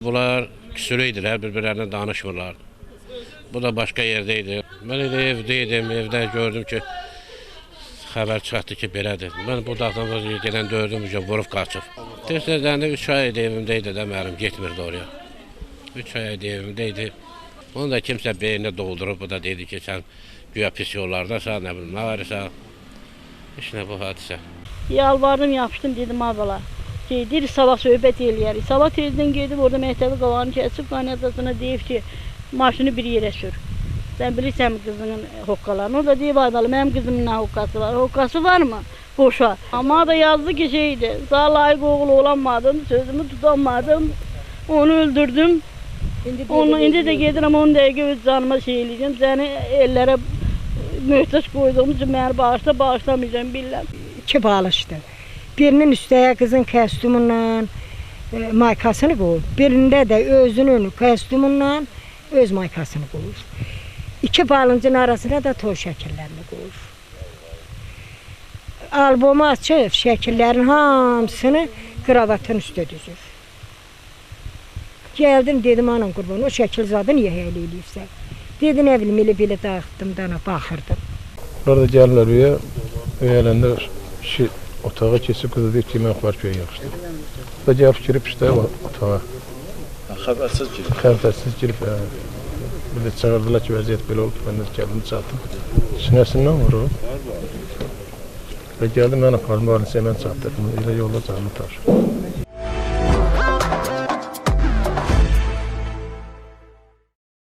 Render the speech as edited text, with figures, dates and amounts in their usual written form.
Bunlar küsülüydülər, bir-birlərinə danışmırlar. Bu da başqa yerdəydi. Mən elə evdəydim, evdə gördüm ki, xəbər çıxartdı ki, belədir. Mən bu dağdan gedən gördüm ki, vurub qaçıb. Dəstədə 3 ay idi evimdəydi də mənim, getmirdi oraya. 3 ay idi evimdəydi. Onu da kimsə beyninə doldurub, bu da dedi ki, sən güya pis yollardasan, nə bilim, nə varsa. İşte bu hadisə. Yalvardım, yapışdım, dedim abala. Deyir, sabah söhbət eləyərik. Sabah tezdən gedib, orada məktəbi qalanı kəsib, qaynadasına deyib ki, maşını bir yerə sür. Sən bilirsən qızının hoqqalarını. O da deyib, aydalı, mənim qızımın nə hoqqası var? Hoqqası varmı? Boşa. Amma da yazdı ki, şeydir, sağ layiq oğul olanmadım, sözümü tutanmadım, onu öldürdüm. İndi də gedirəm, 10 dəqiqə öz canıma şey eləyəcəm, səni ellərə möhtaç qoyduğum üçün məni bağışlamayacağım, bilirəm. 2 balışdır. Birinin üstəyə qızın kostyumundan maykasını qoyur. Birində də özünün kostyumundan öz maykasını qoyur. 2 balıncın arasına da toy şəkillərini qoyur. Albomu açıb, şəkillərin hamısını kravatın üstə düzür. Gəldim, dedim, anam qurban, o şəkil zadı niyə hələ eləyirsən? Dedi, nə bilim, elə-belə dağıtdım, dana baxırdım. Orada gəlirlər üyə, üyələndə kişi otağa keçib, qızı deyib ki, mən var köyə yaxşıdır. Da gəlib girib işte otağa. Xəbərsiz girib? Xəbərsiz girib, bir də çağırdılar ki, vəziyyət belə oldu, mən də gəldim, çatdım. Sinəsindən vurub. Və gəldim, mən apardım, varınsə mən çatdırdım, elə yolda canımı taşıdım.